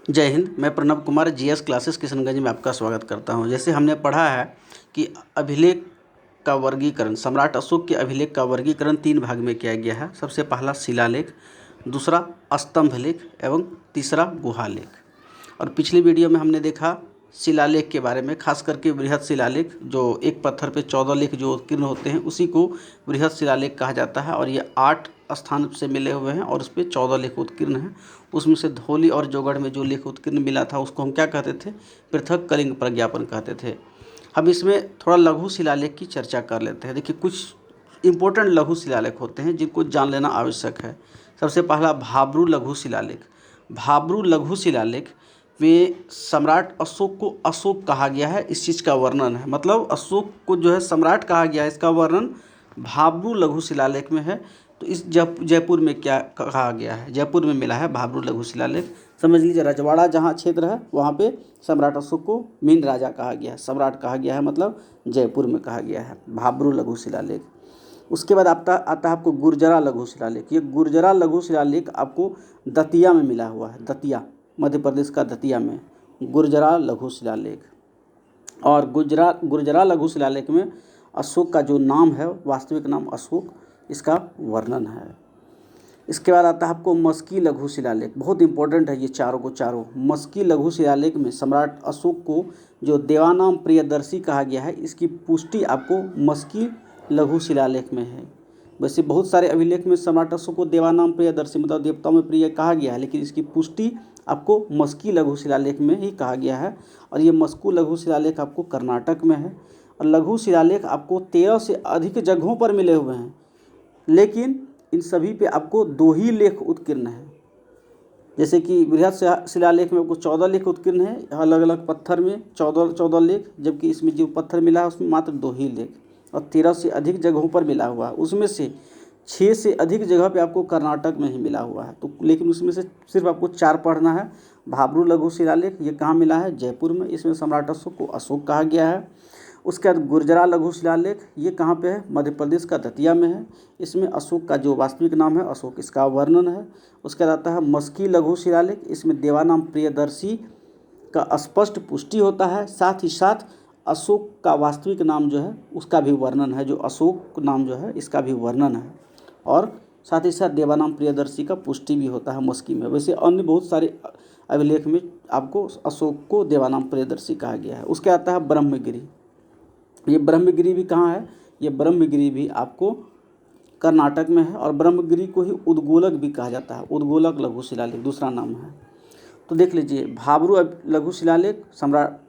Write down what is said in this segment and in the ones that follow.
जय हिंद। मैं Pranav Kumar GS classes Kishanganj में आपका स्वागत करता हूं। जैसे हमने पढ़ा है कि अभिलेख का वर्गीकरण, सम्राट अशोक के अभिलेख का वर्गीकरण 3 भाग में किया गया है। सबसे पहला शिलालेख, दूसरा स्तंभ लेख एवं तीसरा गुहालेख। और पिछली वीडियो में हमने देखा शिलालेख के बारे में, खास करके बृहद शिलालेख, जो एक पत्थर पे 14 लेख जो उत्कीर्ण होते हैं उसी को बृहद शिलालेख कहा जाता है। और ये 8 स्थान से मिले हुए हैं और उस पर 14 लेख उत्कीर्ण हैं। उसमें से धौली और जोगढ़ में जो लेख उत्कीर्ण मिला था उसको हम क्या कहते थे? पृथक कलिंग प्रज्ञापन कहते थे। अब इसमें थोड़ा लघु शिलालेख की चर्चा कर लेते हैं। देखिए, कुछ इम्पोर्टेंट लघु शिलालेख होते हैं जिनको जान लेना आवश्यक है। सबसे पहला भाब्रू लघु शिलालेख। भाब्रू लघु शिलालेख में सम्राट अशोक को अशोक कहा गया है, इस चीज़ का वर्णन है। मतलब अशोक को जो है सम्राट कहा गया है, इसका वर्णन भाब्रू लघु शिलालेख में है। तो इस जयपुर में क्या कहा गया है? जयपुर में मिला है भाब्रू लघु शिलालेख। समझ लीजिए, रजवाड़ा जहाँ क्षेत्र है वहाँ पे सम्राट अशोक को मीन राजा कहा गया है, सम्राट कहा गया है, मतलब जयपुर में कहा गया है भाब्रू लघु शिलालेख। उसके बाद आता है आपको गुर्जरा लघु शिलालेख। ये गुर्जरा लघु शिलालेख आपको दतिया में मिला हुआ है। दतिया, मध्य प्रदेश का दतिया में गुर्जरा लघु शिलालेख। और गुर्जरा लघु शिलालेख में अशोक का जो नाम है, वास्तविक नाम अशोक, इसका वर्णन है। इसके बाद आता है आपको मस्की लघु शिलालेख। बहुत इंपॉर्टेंट है ये चारों। मस्की लघु शिलालेख में सम्राट अशोक को जो देवानाम प्रियदर्शी कहा गया है, इसकी पुष्टि आपको मस्की लघु शिलालेख में है। वैसे बहुत सारे अभिलेख में सम्राट अशोक को देवानाम प्रियदर्शी, मतलब देवताओं में प्रिय कहा गया है, लेकिन इसकी पुष्टि आपको मस्की लघु शिलालेख में ही कहा गया है। और ये मस्कू लघु शिलालेख आपको कर्नाटक में है। और लघु शिलालेख आपको 13 से अधिक जगहों पर मिले हुए हैं, लेकिन इन सभी पे आपको 2 ही लेख उत्कीर्ण है। जैसे कि बृहद शिलालेख में आपको 14 लेख उत्कीर्ण है, अलग अलग पत्थर में 14 लेख, जबकि इसमें जो पत्थर मिला है उसमें मात्र 2 ही लेख। और 13 से अधिक जगहों पर मिला हुआ है, उसमें से 6 से अधिक जगह पे आपको कर्नाटक में ही मिला हुआ है। तो लेकिन उसमें से सिर्फ आपको 4 पढ़ना है। भाब्रू लघु शिलालेख, ये कहाँ मिला है? जयपुर में। इसमें सम्राट अशोक को अशोक कहा गया है। उसके बाद गुर्जरा लघु शिलालेख, ये कहाँ पे है? मध्य प्रदेश का दतिया में है। इसमें अशोक का जो वास्तविक नाम है अशोक, इसका वर्णन है। उसके बाद आता है मस्की लघु शिलालेख। इसमें देवानाम प्रियदर्शी का स्पष्ट पुष्टि होता है, साथ ही साथ अशोक का वास्तविक नाम जो है उसका भी वर्णन है, जो अशोक नाम जो है इसका भी वर्णन है। और साथ ही साथ देवानाम प्रियदर्शी का पुष्टि भी होता है मस्की में। वैसे अन्य बहुत सारे अभिलेख में आपको अशोक को देवानाम प्रियदर्शी कहा गया है। उसके आता है ब्रह्मगिरी। ये ब्रह्मगिरी भी कहाँ है? ये ब्रह्मगिरी भी आपको कर्नाटक में है। और ब्रह्मगिरी को ही उद्गोलक भी कहा जाता है। उद्गोलक लघु शिलालेख दूसरा नाम है। तो देख लीजिए, भाब्रू लघु शिलालेख, सम्राट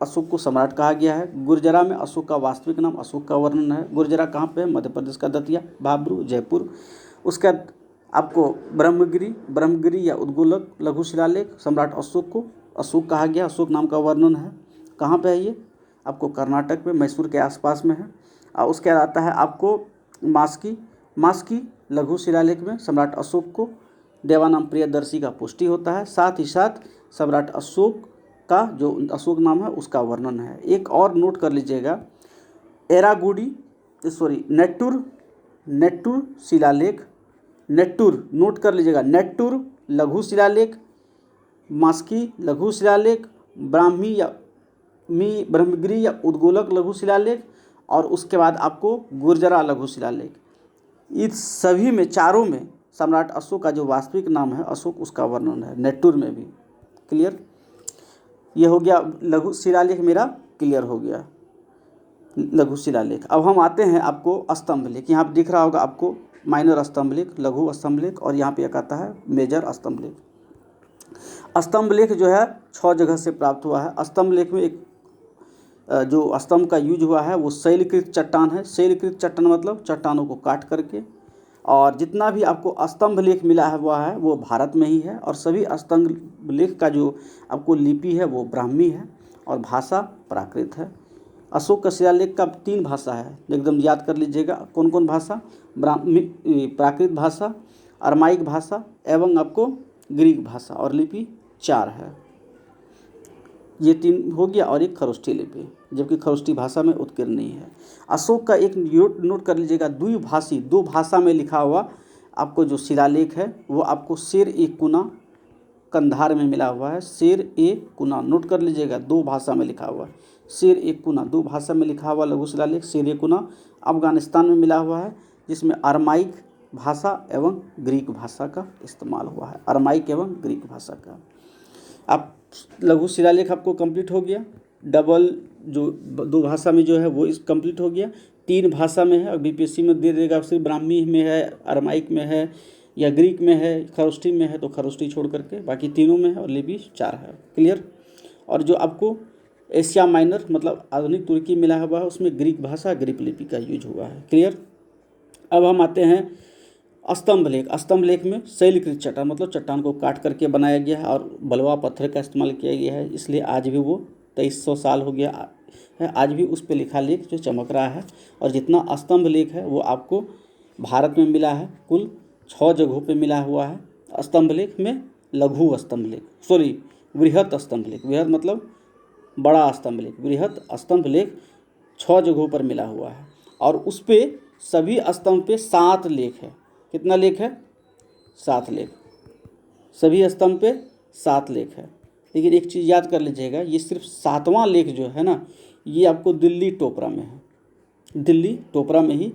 अशोक को सम्राट कहा गया है। गुर्जरा में अशोक का वास्तविक नाम अशोक का वर्णन है। गुर्जरा कहाँ पे है? मध्य प्रदेश का दतिया। भाब्रू जयपुर। उसके बाद आपको ब्रह्मगिरी या उद्गोलक लघु शिलालेख, सम्राट अशोक को अशोक कहा गया, अशोक नाम का वर्णन है। कहाँ पे है ये? आपको कर्नाटक में, मैसूर के आसपास में है। और उसके बाद आता है आपको मास्की लघु शिलालेख में सम्राट अशोक को देवानाम प्रियदर्शी का पुष्टि होता है, साथ ही साथ सम्राट अशोक का जो अशोक नाम है उसका वर्णन है। एक और नोट कर लीजिएगा, नेट्टूर शिलालेख, नेट्टूर नोट कर लीजिएगा, नेट्टूर लघु शिलालेख, मास्की लघु शिलालेख, ब्रह्मगिरी या उद्गोलक लघु शिलालेख, और उसके बाद आपको गुर्जरा लघु शिलालेख। इस सभी में, चारों में सम्राट अशोक का जो वास्तविक नाम है अशोक, उसका वर्णन है। नेट्टूर में भी। क्लियर? ये हो गया लघु शिलालेख, मेरा क्लियर हो गया लघु शिलालेख। अब हम आते हैं आपको स्तंभ लेख। यहाँ दिख रहा होगा आपको माइनर स्तंभ लेख, लघु स्तंभ लेख, और यहाँ पे एक आता है मेजर स्तंभ लेख। स्तंभ लेख जो है 6 जगह से प्राप्त हुआ है। स्तंभ लेख में एक जो स्तंभ का यूज हुआ है वो शैलकृत चट्टान है। शैलकृत चट्टान मतलब चट्टानों को काट करके। और जितना भी आपको स्तंभ लेख मिला है वो भारत में ही है। और सभी स्तंभ लेख का जो आपको लिपि है वो ब्राह्मी है और भाषा प्राकृत है। अशोक का शिलालेख का 3 भाषा है, एकदम याद कर लीजिएगा। कौन कौन भाषा? प्राकृत भाषा, अरमाइक भाषा एवं आपको ग्रीक भाषा, और लिपि 4 है। ये 3 हो गया, और एक खरोष्ठी लिपि, जबकि खरोष्ठी भाषा में उत्कीर्ण नहीं है। अशोक का एक नोट कर लीजिएगा, द्विभाषी, 2 भाषा में लिखा हुआ आपको जो शिलालेख है वो आपको शेर-ए-कुना कंधार में मिला हुआ है। शेर ए कुना, नोट कर लीजिएगा, 2 भाषा में लिखा हुआ है। शेर ए कुना 2 भाषा में लिखा हुआ लघु शिलालेख शेर ए कुना अफगानिस्तान में मिला हुआ है, जिसमें अरमाइक भाषा एवं ग्रीक भाषा का इस्तेमाल हुआ है। अरमाइक एवं ग्रीक भाषा का। अब लघु शिलालेख आपको कंप्लीट हो गया। डबल जो 2 भाषा में जो है वो इस कंप्लीट हो गया। 3 भाषा में है, बीपीएससी में दे देगा सिर्फ ब्राह्मी में है, अरमाइक में है या ग्रीक में है, खरोष्टी में है तो खरोष्टी छोड़ करके बाकी तीनों में है, और लिपि 4 है। क्लियर। और जो आपको एशिया माइनर मतलब आधुनिक तुर्की मिला हुआ है उसमें ग्रीक भाषा ग्रीक लिपि का यूज हुआ है। क्लियर। अब हम आते हैं स्तंभ लेख। स्तंभ लेख में शैलकृत चट्टान मतलब चट्टान को काट करके बनाया गया है और बलुआ पत्थर का इस्तेमाल किया गया है, इसलिए आज भी वो 2300 साल हो गया है, आज भी उस पर लिखा लेख जो चमक रहा है। और जितना स्तंभ लेख है वो आपको भारत में मिला है, कुल 6 जगहों पे मिला हुआ है। स्तंभ लेख में लघु स्तंभ लेख, सॉरी वृहत स्तंभ लेख, वृहत मतलब बड़ा स्तंभ लेख, वृहत स्तंभ लेख 6 जगहों पर मिला हुआ है। और उस पर सभी स्तंभ पे 7 लेख है। कितना लेख है? 7 लेख। सभी स्तंभ पे 7 लेख है। लेकिन एक चीज़ याद कर लीजिएगा, ये सिर्फ 7वां लेख जो है ना, ये आपको दिल्ली टोपरा में है। दिल्ली टोपरा में ही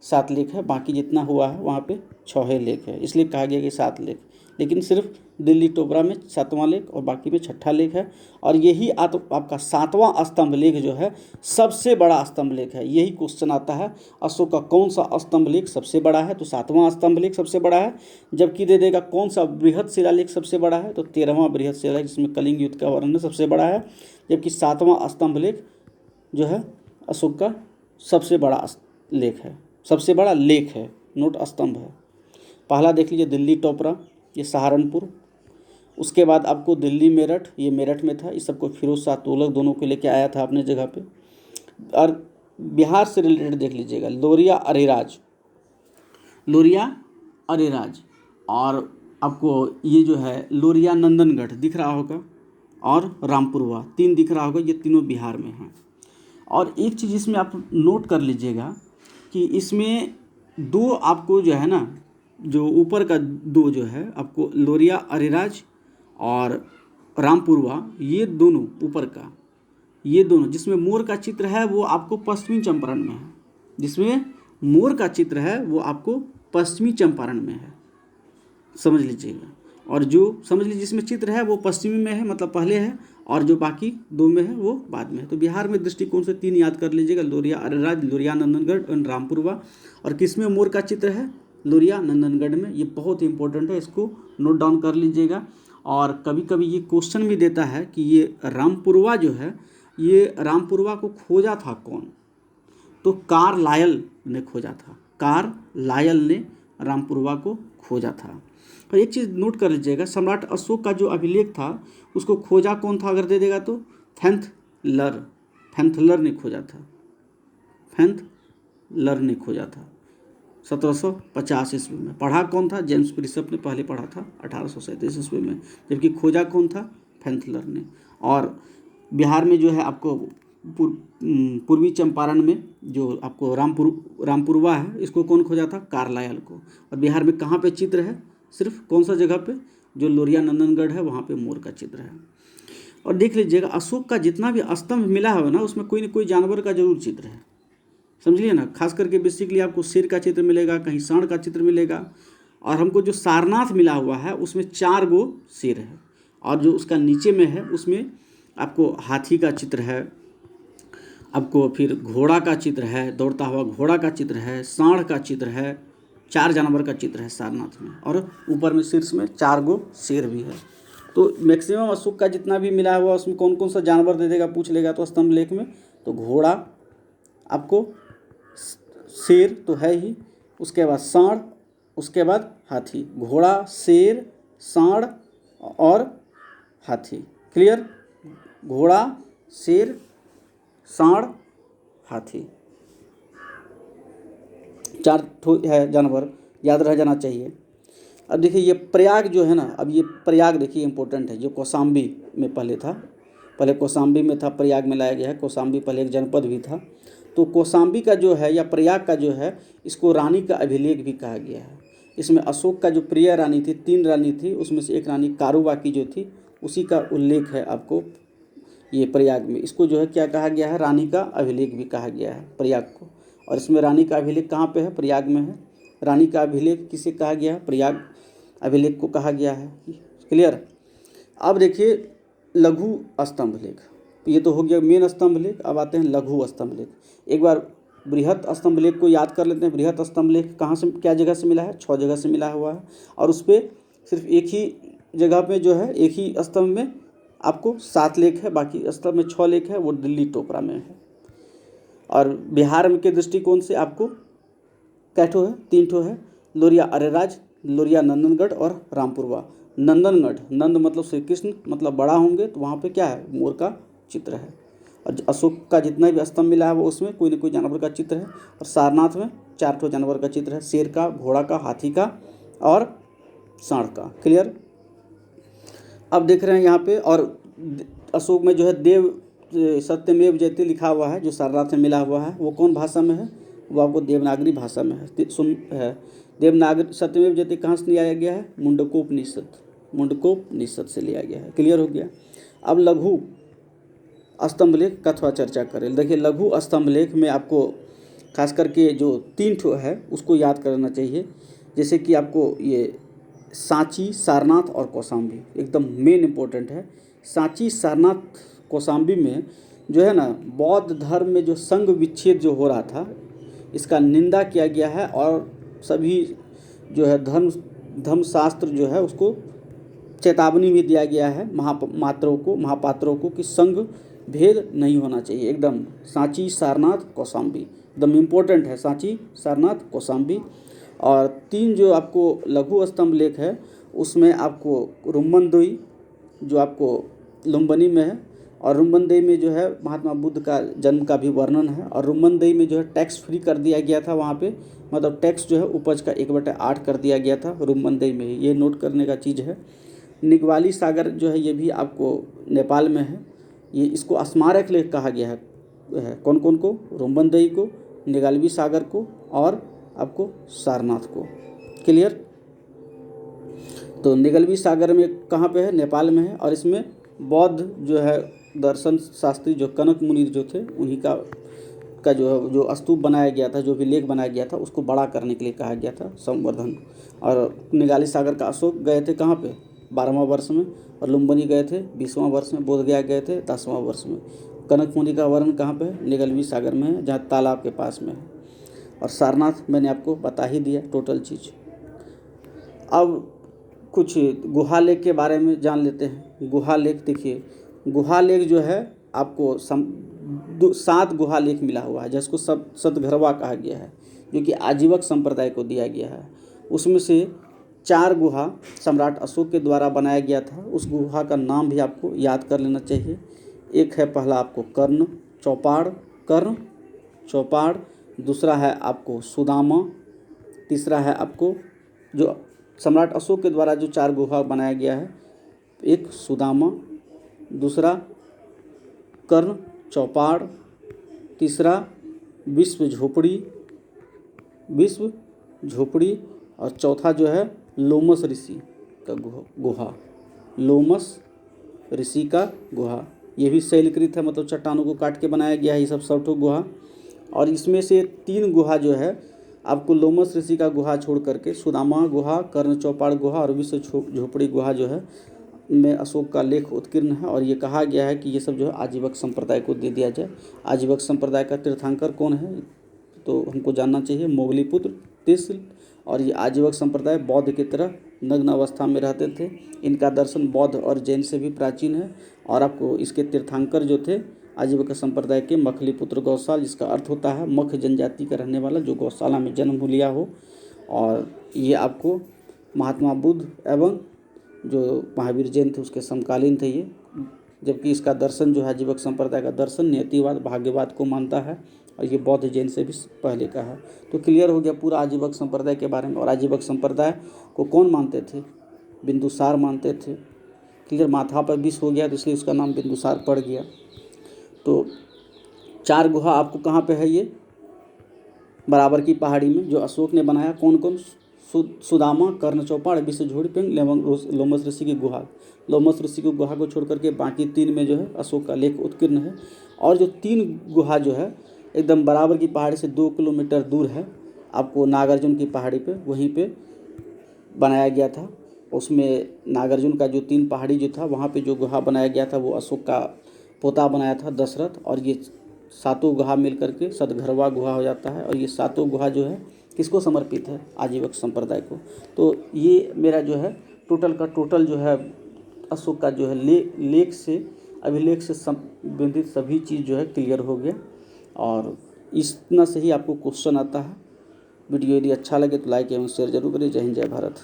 7 लेख है, बाकी जितना हुआ है वहाँ पे 6 लेख है, इसलिए कहा गया कि 7 लेख। लेकिन सिर्फ दिल्ली टोपरा में 7वां लेख और बाकी में 6ठा लेख है। और यही आपका 7वां स्तंभ लेख जो है सबसे बड़ा स्तंभ लेख है। यही क्वेश्चन आता है, अशोक का कौन सा स्तंभ लेख सबसे बड़ा है, तो 7वां स्तंभ लेख सबसे बड़ा है। जबकि दे देगा कौन सा बृहत शिलालेख सबसे बड़ा है, तो 13वां बृहत शिलालेख जिसमें कलिंग युद्ध का वर्णन सबसे बड़ा है। जबकि 7वां स्तंभ लेख जो है अशोक का सबसे बड़ा लेख है, सबसे बड़ा लेख है, नोट स्तंभ है। पहला देख लीजिए दिल्ली टोपरा, ये सहारनपुर। उसके बाद आपको दिल्ली मेरठ, ये मेरठ में था, इस सबको फिरोज शाह तुगलक दोनों को लेके आया था अपने जगह पे। और बिहार से रिलेटेड देख लीजिएगा लोरिया अरेराज, लोरिया अरेराज। और आपको ये जो है लोरिया नंदनगढ़ दिख रहा होगा और रामपुरवा, 3 दिख रहा होगा, ये तीनों बिहार में हैं। और एक चीज़ इसमें आप नोट कर लीजिएगा कि इसमें 2 आपको जो है ना, जो ऊपर का 2 जो है आपको लोरिया अरेराज और रामपुरवा, ये दोनों ऊपर का, ये दोनों जिसमें मोर का चित्र है वो आपको पश्चिमी चंपारण में है। जिसमें मोर का चित्र है वो आपको पश्चिमी चंपारण में है, समझ लीजिएगा। और जो समझ लीजिए जिसमें चित्र है वो पश्चिमी में है, मतलब पहले है, और जो बाकी 2 में है वो बाद में है। तो बिहार में दृष्टिकोण से 3 याद कर लीजिएगा, लोरिया अरेराज, लोरिया नंदनगढ़ और रामपुरवा। और किसमें मोर का चित्र है? लोरिया नंदनगढ़ में। ये बहुत ही इंपॉर्टेंट है, इसको नोट डाउन कर लीजिएगा। और कभी कभी ये क्वेश्चन भी देता है कि ये रामपुरवा जो है, ये रामपुरवा को खोजा था कौन? तो कार्लायल ने खोजा था, कार्लायल ने रामपुरवा को खोजा था। और एक चीज़ नोट कर लीजिएगा, सम्राट अशोक का जो अभिलेख था उसको खोजा कौन था? अगर दे देगा तो फैंथलर, फैंथलर ने खोजा था, फैंथलर ने खोजा था 1750 ईस्वी में। पढ़ा कौन था? जेम्स प्रिसप ने पहले पढ़ा था 1837 ईस्वी में, जबकि खोजा कौन था? फैंथलर ने। और बिहार में जो है आपको पूर्वी चंपारण में जो आपको रामपुरवा है, इसको कौन खोजा था? कार्लायल को। और बिहार में कहाँ पे चित्र है? सिर्फ कौन सा जगह पे? जो लोरिया नंदनगढ़ है वहाँ पे मोर का चित्र है। और देख लीजिएगा अशोक का जितना भी स्तंभ मिला है ना, उसमें कोई न कोई जानवर का जरूर चित्र है, समझिए ना। खास करके बेसिकली आपको शेर का चित्र मिलेगा, कहीं सांड का चित्र मिलेगा। और हमको जो सारनाथ मिला हुआ है उसमें 4 गो शेर है, और जो उसका नीचे में है उसमें आपको हाथी का चित्र है, आपको फिर घोड़ा का चित्र है, दौड़ता हुआ घोड़ा का चित्र है, सांड का चित्र है, 4 जानवर का चित्र है सारनाथ में। और ऊपर में शीर्ष में 4 गो शेर भी है। तो मैक्सिमम अशोक का जितना भी मिला हुआ उसमें कौन कौन सा जानवर दे देगा पूछ लेगा तो स्तंभ लेख में, तो घोड़ा, आपको शेर तो है ही, उसके बाद सांड, उसके बाद हाथी। घोड़ा, शेर, सांड और हाथी। क्लियर? घोड़ा, शेर, सांड, हाथी, 4 है जानवर, याद रह जाना चाहिए। अब देखिए ये प्रयाग जो है ना, अब ये प्रयाग देखिए इंपॉर्टेंट है, जो कौशाम्बी में पहले था, पहले कौशाम्बी में था, प्रयाग में लाया गया है। कौशाम्बी पहले एक जनपद भी था। तो कौशाम्बी का जो है या प्रयाग का जो है, इसको रानी का अभिलेख भी कहा गया है। इसमें अशोक का जो प्रिय रानी थी, 3 रानी थी, उसमें से एक रानी कारुबाकी जो थी उसी का उल्लेख है आपको ये प्रयाग में। इसको जो है क्या कहा गया है, रानी का अभिलेख भी कहा गया है प्रयाग को। और इसमें रानी का अभिलेख कहाँ पे है, प्रयाग में है। रानी का अभिलेख किसे कहा गया है, प्रयाग अभिलेख को कहा गया है। क्लियर। अब देखिए लघु स्तंभ लेख, ये तो हो गया मेन स्तंभ लेख। अब आते हैं लघु स्तंभ लेख। एक बार बृहत स्तंभ लेख को याद कर लेते हैं। बृहत स्तंभ लेख कहाँ से, क्या जगह से मिला है, 6 जगह से मिला हुआ है। और उस पर सिर्फ एक ही जगह पे जो है, एक ही स्तंभ में आपको 7 लेख है, बाकी स्तंभ में 6 लेख है, वो दिल्ली टोपरा में है। और बिहार में के दृष्टिकोण से आपको कै ठो है, 3 ठो है, लोरिया अरेराज, लोरिया नंदनगढ़ और रामपुरवा। नंदनगढ़, नंद मतलब श्री कृष्ण, मतलब बड़ा होंगे, तो वहाँ पे क्या है, मोर का चित्र है। और अशोक का जितना भी स्तंभ मिला है वो उसमें कोई न कोई जानवर का चित्र है। और सारनाथ में 4 ठो जानवर का चित्र है, शेर का, घोड़ा का, हाथी का और सांड का। क्लियर। अब देख रहे हैं यहाँ पे, और अशोक में जो है देव सत्यमेव जयते लिखा हुआ है, जो सारनाथ में मिला हुआ है, वो कौन भाषा में है, वो आपको देवनागरी भाषा में है। सुन है देवनागरी। सत्यमेव जयते कहाँ से लिया गया है, मुंडकोपनिषद, मुंडकोपनिषद से लिया गया है। क्लियर हो गया। अब लघु स्तंभ लेख का थोड़ा चर्चा करें। देखिए लघु स्तंभ लेख में आपको खास करके जो 3 ठो है उसको याद करना चाहिए। जैसे कि आपको ये सांची, सारनाथ और कौशाम्बी एकदम मेन इम्पोर्टेंट है। सांची, सारनाथ, कौशाम्बी में जो है ना, बौद्ध धर्म में जो संघ विच्छेद जो हो रहा था, इसका निंदा किया गया है। और सभी जो है धर्मशास्त्र जो है उसको चेतावनी भी दिया गया है महापात्रों को कि संघ भेद नहीं होना चाहिए। एकदम सांची, सारनाथ, कौशाम्बी एकदम इम्पोर्टेंट है, सांची, सारनाथ, कौशाम्बी। और 3 जो आपको लघु स्तंभ लेख है उसमें आपको रुम्बनदेई जो आपको लुम्बिनी में है, और रुम्बनदेई में जो है महात्मा बुद्ध का जन्म का भी वर्णन है। और रुम्बनदेई में जो है टैक्स फ्री कर दिया गया था वहाँ पे, मतलब टैक्स जो है उपज का 1/8 कर दिया गया था रुम्बनदेई में, ये नोट करने का चीज़ है। निगवाली सागर जो है ये भी आपको नेपाल में है। ये इसको स्मारक लेख कहा गया है। कौन कौन को, रुम्बनदेई को, निगालवी सागर को और आपको सारनाथ को। क्लियर। तो निगलवी सागर में कहाँ पे है, नेपाल में है। और इसमें बौद्ध जो है दर्शन शास्त्री जो कनक मुनि जो थे उन्हीं का जो स्तूप बनाया गया था, जो भी लेख बनाया गया था, उसको बड़ा करने के लिए कहा गया था, संवर्धन। और निगाली सागर का अशोक गए थे कहाँ पे, 12वां वर्ष में। और लुम्बिनी गए थे 20वां वर्ष में। बोधगया गए थे 10वां वर्ष में। कनक मुनि का वर्ण कहाँ पे है, निगलवी सागर में है, जहाँ तालाब के पास में है। और सारनाथ मैंने आपको बता ही दिया टोटल चीज़। अब कुछ गुहा लेख के बारे में जान लेते हैं। गुहा लेख देखिए, गुहा लेख जो है आपको 7 गुहा लेख मिला हुआ है, जिसको सतघरवा कहा गया है, जो कि आजीवक संप्रदाय को दिया गया है। उसमें से 4 गुहा सम्राट अशोक के द्वारा बनाया गया था। उस गुहा का नाम भी आपको याद कर लेना चाहिए। एक है पहला आपको कर्ण चौपाड़, दूसरा है आपको सुदामा, तीसरा है आपको जो सम्राट अशोक के द्वारा जो 4 गुहा बनाया गया है, एक सुदामा, दूसरा कर्ण चौपाड़, तीसरा विश्व झोपड़ी और चौथा जो है लोमस ऋषि का गुहा, लोमस ऋषि का गुहा। ये भी शैलकृत है, मतलब चट्टानों को काट के बनाया गया है ये सब ठो गुहा। और इसमें से 3 गुहा जो है आपको लोमस ऋषि का गुहा छोड़ करके सुदामा गुहा, कर्ण चौपाड़ गुहा और विश्व झोपड़ी गुहा जो है में अशोक का लेख उत्कीर्ण है। और ये कहा गया है कि ये सब जो है आजीवक संप्रदाय को दे दिया जाए। आजीवक संप्रदाय का तीर्थंकर कौन है तो हमको जानना चाहिए, मोगलीपुत्र तिस्ल। और ये आजीवक संप्रदाय बौद्ध की तरह नग्न अवस्था में रहते थे। इनका दर्शन बौद्ध और जैन से भी प्राचीन है। और आपको इसके तीर्थंकर जो थे आजीवक संप्रदाय के मखलीपुत्र गौशाल, जिसका अर्थ होता है मख जनजाति का रहने वाला जो गौशाला में जन्म लिया हो। और ये आपको महात्मा बुद्ध एवं जो महावीर जैन थे उसके समकालीन थे ये। जबकि इसका दर्शन जो है आजीवक संप्रदाय का दर्शन नियतिवाद भाग्यवाद को मानता है, और ये बौद्ध जैन से भी पहले का है। तो क्लियर हो गया पूरा आजीवक संप्रदाय के बारे में। और आजीवक संप्रदाय को कौन मानते थे, बिंदुसार मानते थे। क्लियर। माथा पर विष हो गया तो इसलिए उसका नाम बिंदुसार पड़ गया। तो 4 गुहा आपको कहाँ पे है, ये बराबर की पहाड़ी में जो अशोक ने बनाया। कौन कौन, सुदामा, कर्ण चौपाड़, विश्व झोड़पेंग, लोमस ऋषि की गुहा। लोमस ऋषि की गुहा को छोड़ करके बाकी 3 में जो है अशोक का लेख उत्कीर्ण है। और जो 3 गुहा जो है एकदम बराबर की पहाड़ी से 2 किलोमीटर दूर है, आपको नागार्जुन की पहाड़ी पे, वहीं पे बनाया गया था। उसमें नागार्जुन का जो 3 पहाड़ी जो था वहाँ पे जो गुहा बनाया गया था वो अशोक का पोता बनाया था दशरथ। और ये 7 गुहा मिल करके सतघरवा गुहा हो जाता है। और ये 7 गुहा जो है किसको समर्पित है? आजीवक संप्रदाय को। तो ये मेरा जो है टोटल का टोटल जो है अशोक का जो है लेख से अभिलेख से संबंधित सभी चीज़ जो है क्लियर हो गया। और इतना से ही आपको क्वेश्चन आता है। वीडियो यदि अच्छा लगे तो लाइक एवं शेयर जरूर करें। जय हिंद, जय भारत।